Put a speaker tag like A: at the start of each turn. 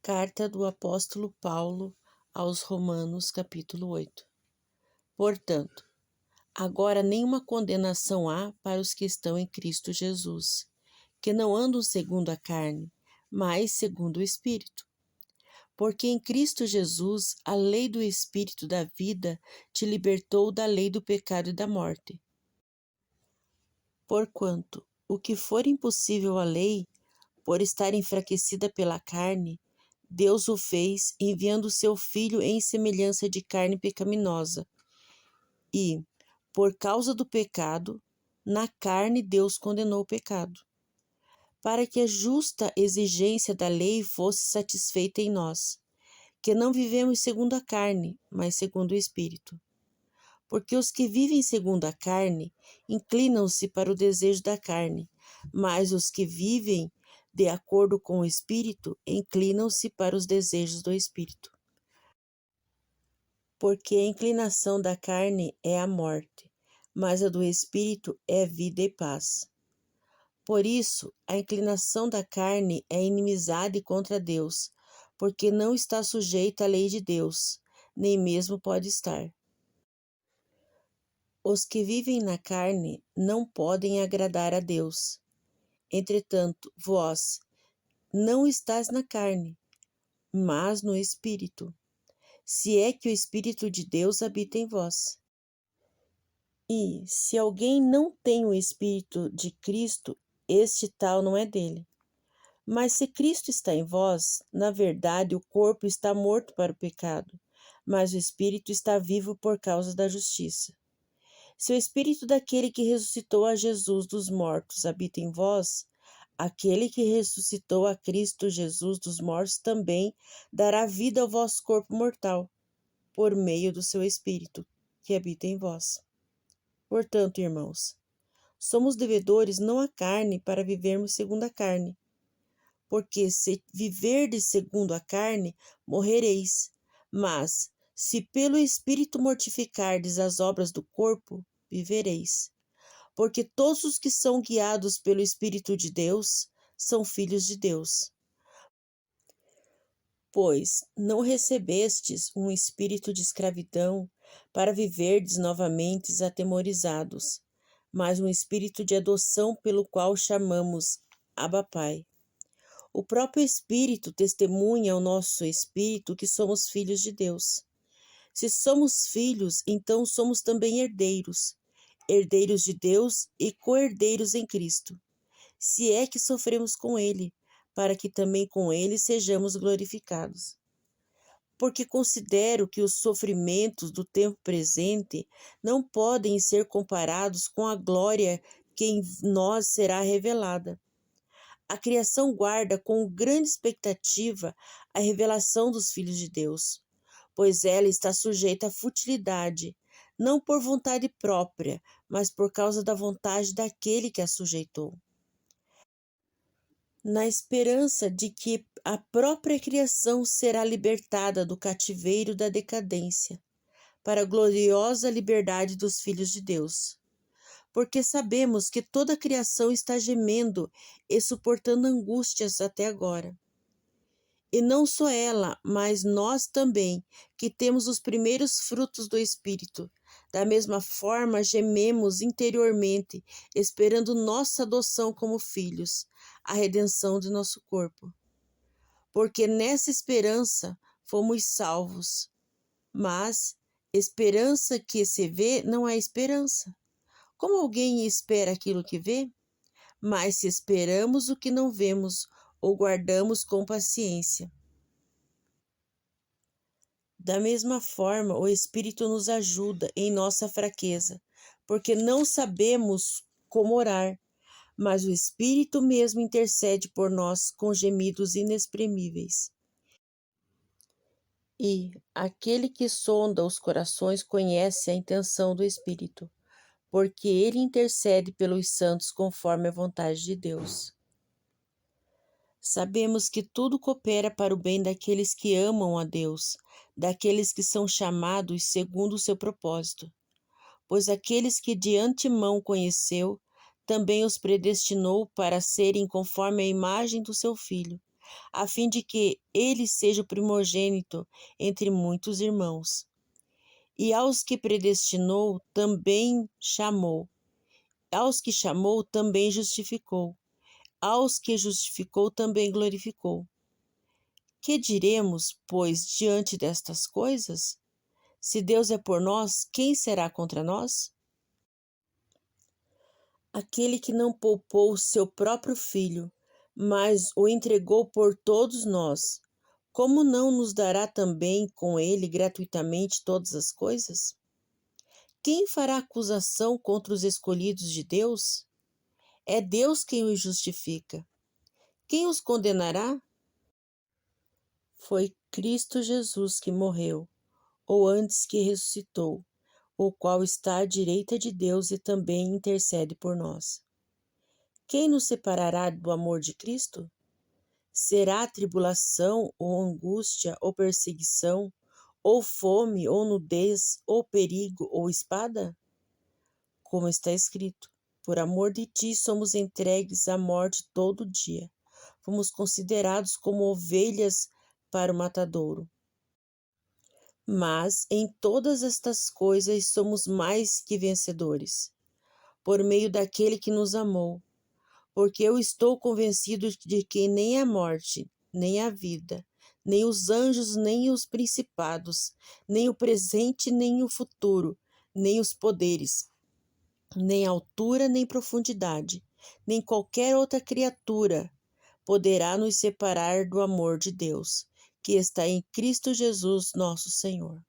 A: Carta do apóstolo Paulo aos Romanos, capítulo 8. Portanto, agora nenhuma condenação há para os que estão em Cristo Jesus, que não andam segundo a carne, mas segundo o Espírito. Porque em Cristo Jesus a lei do Espírito da vida te libertou da lei do pecado e da morte. Porquanto, o que for impossível à lei, por estar enfraquecida pela carne, Deus o fez enviando seu Filho em semelhança de carne pecaminosa. E, por causa do pecado, na carne Deus condenou o pecado, para que a justa exigência da lei fosse satisfeita em nós, que não vivemos segundo a carne, mas segundo o Espírito. Porque os que vivem segundo a carne inclinam-se para o desejo da carne, mas os que vivem de acordo com o Espírito inclinam-se para os desejos do Espírito. Porque a inclinação da carne é a morte, mas a do Espírito é vida e paz. Por isso, a inclinação da carne é inimizade contra Deus, porque não está sujeita à lei de Deus, nem mesmo pode estar. Os que vivem na carne não podem agradar a Deus. Entretanto, vós não estáis na carne, mas no Espírito, se é que o Espírito de Deus habita em vós. E, se alguém não tem o Espírito de Cristo, este tal não é dele. Mas se Cristo está em vós, na verdade o corpo está morto para o pecado, mas o Espírito está vivo por causa da justiça. Se o Espírito daquele que ressuscitou a Jesus dos mortos habita em vós, aquele que ressuscitou a Cristo Jesus dos mortos também dará vida ao vosso corpo mortal, por meio do seu Espírito, que habita em vós. Portanto, irmãos, somos devedores não à carne para vivermos segundo a carne. Porque se viverdes segundo a carne, morrereis. Mas, se pelo Espírito mortificardes as obras do corpo, vivereis. Porque todos os que são guiados pelo Espírito de Deus são filhos de Deus. Pois não recebestes um espírito de escravidão para viverdes novamente atemorizados, mas um espírito de adoção pelo qual chamamos Abba Pai. O próprio Espírito testemunha ao nosso espírito que somos filhos de Deus. Se somos filhos, então somos também herdeiros, herdeiros de Deus e co-herdeiros em Cristo, se é que sofremos com Ele, para que também com Ele sejamos glorificados. Porque considero que os sofrimentos do tempo presente não podem ser comparados com a glória que em nós será revelada. A criação guarda com grande expectativa a revelação dos filhos de Deus, pois ela está sujeita à futilidade, não por vontade própria, mas por causa da vontade daquele que a sujeitou. Na esperança de que a própria criação será libertada do cativeiro da decadência, para a gloriosa liberdade dos filhos de Deus. Porque sabemos que toda a criação está gemendo e suportando angústias até agora. E não só ela, mas nós também, que temos os primeiros frutos do Espírito. Da mesma forma, gememos interiormente, esperando nossa adoção como filhos, a redenção de nosso corpo. Porque nessa esperança fomos salvos. Mas esperança que se vê não é esperança. Como alguém espera aquilo que vê? Mas se esperamos o que não vemos, o guardamos com paciência. Da mesma forma, o Espírito nos ajuda em nossa fraqueza, porque não sabemos como orar, mas o Espírito mesmo intercede por nós com gemidos inexprimíveis. E aquele que sonda os corações conhece a intenção do Espírito, porque ele intercede pelos santos conforme a vontade de Deus. Sabemos que tudo coopera para o bem daqueles que amam a Deus, daqueles que são chamados segundo o seu propósito. Pois aqueles que de antemão conheceu, também os predestinou para serem conforme a imagem do seu Filho, a fim de que ele seja o primogênito entre muitos irmãos. E aos que predestinou, também chamou. Aos que chamou, também justificou. Aos que justificou, também glorificou. Que diremos, pois, diante destas coisas? Se Deus é por nós, quem será contra nós? Aquele que não poupou seu próprio filho, mas o entregou por todos nós, como não nos dará também com ele gratuitamente todas as coisas? Quem fará acusação contra os escolhidos de Deus? É Deus quem os justifica. Quem os condenará? Foi Cristo Jesus que morreu, ou antes que ressuscitou, o qual está à direita de Deus e também intercede por nós. Quem nos separará do amor de Cristo? Será tribulação, ou angústia, ou perseguição, ou fome, ou nudez, ou perigo, ou espada? Como está escrito: por amor de ti somos entregues à morte todo dia. Fomos considerados como ovelhas para o matadouro. Mas em todas estas coisas somos mais que vencedores, por meio daquele que nos amou. Porque eu estou convencido de que nem a morte, nem a vida, nem os anjos, nem os principados, nem o presente, nem o futuro, nem os poderes, nem altura, nem profundidade, nem qualquer outra criatura poderá nos separar do amor de Deus, que está em Cristo Jesus, nosso Senhor.